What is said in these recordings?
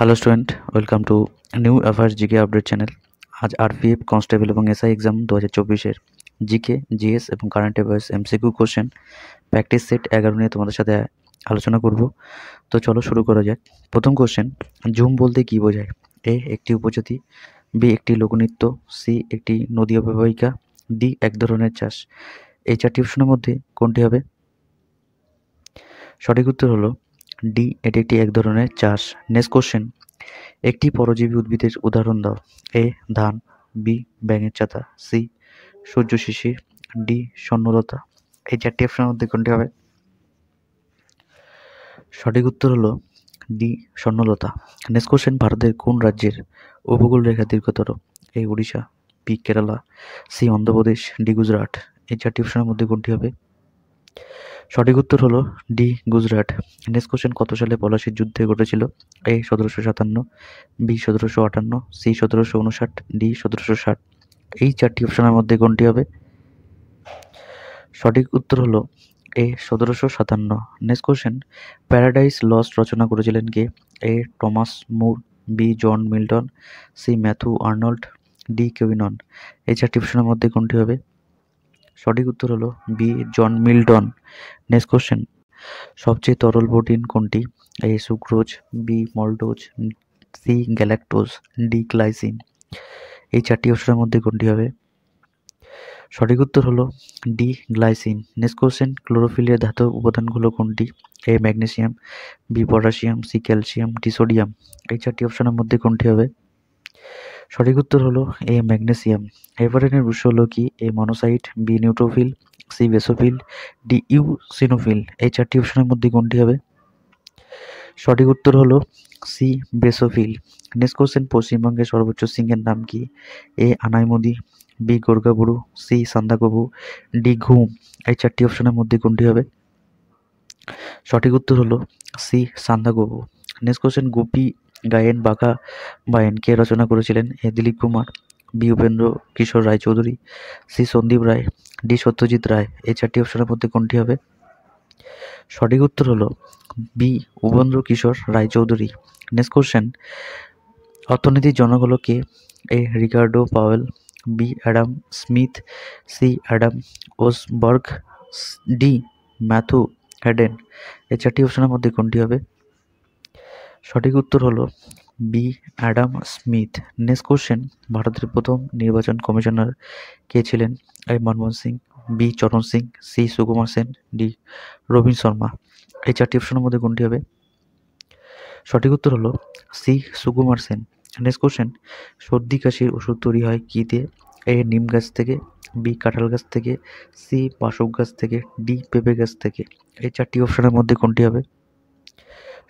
Hello student, welcome to new affairs GK update channel. আজ RPF constable এবং SI exam 2024-এর GK, GS এবং current affairs MCQ question practice set 11 নিয়ে তোমাদের সাথে আলোচনা করব। তো চলো শুরু করা যাক। প্রথম কোশ্চেন, ঝুম বলতে কী বোঝায়? এ একটি উপজাতি, বি একটি লোকনৃত্য, সি একটি নদী অববাহিকা, ডি এক ধরনের চাষ। এই চারটি অপশনের মধ্যে কোনটি হবে? সঠিক উত্তর হলো ডি, এটি একটি এক ধরনের চাষ। নেক্সট কোশ্চেন, একটি পরজীবী উদ্ভিদের উদাহরণ দাও। এ ধান, বি ব্যাঙের ছাতা, সি সূর্য শিশির, ডি স্বর্ণলতা। এই চারটি অপশনের মধ্যে কোনটি হবে? সঠিক উত্তর হলো ডি স্বর্ণলতা। নেক্সট কোশ্চেন, ভারতের কোন রাজ্যের উপকূল রেখা দীর্ঘতর? A Orissa, B Kerala, C Andhra Pradesh, D Gujarat. এই চারটি অপশনের মধ্যে কোনটি হবে? সঠিক উত্তর হলো ডি গুজরাট। নেক্সট কোশ্চেন, কত সালে পলাশির যুদ্ধ ঘটেছিল? এ 1757, বি 1758, সি 1759, ডি 1760। এই চারটি অপশনের মধ্যে কোনটি হবে? সঠিক উত্তর হলো A 1757। Next question, Paradise Lost রচনা করেছিলেন কে? A Thomas Moore, B John Milton, C Matthew Arnold, D কেভিনন। এই চারটি অপশনের মধ্যে কোনটি হবে? সঠিক উত্তর হলো B John Milton. Next question, সবচেয়ে তরল প্রোটিন কোনটি? A sucrose, B maltose, C galactose, D glycine. এই চারটি অপশনের মধ্যে কোনটি হবে? সঠিক উত্তর হলো ডি গ্লাইসিন। নেক্সট কোশ্চেন, ক্লোরোফিলের ধাতব উপাদানগুলো কোনটি? A magnesium, B potassium, C calcium, D sodium. এই চারটি অপশনের মধ্যে কোনটি হবে? সঠিক উত্তর হলো এ ম্যাগনেসিয়াম। হেপারিনের উৎস হলো কি? A monocyte, B neutrophil, C basophil, D eosinophil. এই চারটি অপশনের মধ্যে কোনটি হবে? সঠিক উত্তর হলো সি বেসোফিল। নেক্সট কোশ্চেন, পশ্চিমবঙ্গের সর্বোচ্চ সিংহের নাম কি? A Anaimudi, B Gorgaburu, C Sandakphu, D Ghum. এই চারটি অপশনের মধ্যে কোনটি হবে? সঠিক উত্তর হলো C Sandakphu. Next question, Goopy Gyne Bagha Byne কে রচনা করেছিলেন? A Dilip Kumar, B Upendra Kishore Raychaudhuri, C Sandip Ray, D Satyajit Ray. এই চারটি অপশনের মধ্যে কোনটি হবে? সঠিক উত্তর হলো B Upendra Kishore Raychaudhuri. Next question, অর্থনীতির জনক হলো কে? A Ricardo Powell, B Adam Smith, C Adam Osberg, D Matthew Hayden. এই চারটি অপশনের মধ্যে কোনটি হবে? সঠিক উত্তর হলো B Adam Smith. Next question, ভারতের প্রথম নির্বাচন কমিশনার কে ছিলেন? এ Manmohan Singh, B Charan Singh, C Sukumar Sen, D Rabin Sharma. এই চারটি অপশনের মধ্যে কোনটি হবে? সঠিক উত্তর হলো C Sukumar Sen. Next question, সর্দি কাশির ওষুধ তৈরি হয় কি দিয়ে? এ নিম গাছ থেকে, বি কাঁঠাল গাছ থেকে, সি বাসক গাছ থেকে, ডি পেঁপে গাছ থেকে। এই চারটি অপশনের মধ্যে কোনটি হবে?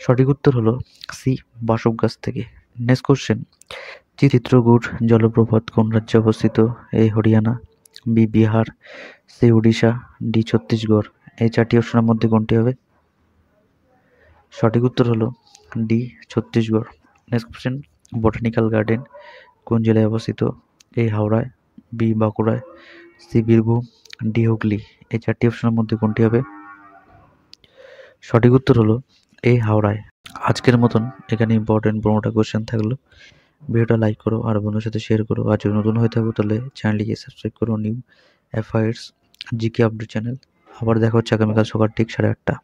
সঠিক উত্তর হলো সি বাসক গাছ থেকে। নেক্সট কোশ্চেন, চিত্রকূট জলপ্রপাত কোন রাজ্যে অবস্থিত? A Haryana, B Bihar, C Orissa, D Chhattisgarh. এই চারটি অপশনের মধ্যে কোনটি হবে? সঠিক উত্তর হলো D Chhattisgarh. Next question, botanical garden কোন জেলায় অবস্থিত? এ হাওড়ায়, বি বাঁকুড়ায়, সি বীরভূম, ডি হুগলি। এই চারটি অপশনের মধ্যে কোনটি হবে? সঠিক উত্তর হলো এ হাওড়ায়। আজকের মতন এখানে ইম্পর্টেন্ট 15টা কোশ্চেন থাকলো। ভিডিওটা লাইক করো আর বন্ধুর সাথে শেয়ার করো। আর যদি নতুন হয়ে থাকো তাহলে চ্যানেলটিকে সাবস্ক্রাইব করো, new affairs GK update channel. আবার দেখা হচ্ছে আগামীকাল সকাল ঠিক 8:30।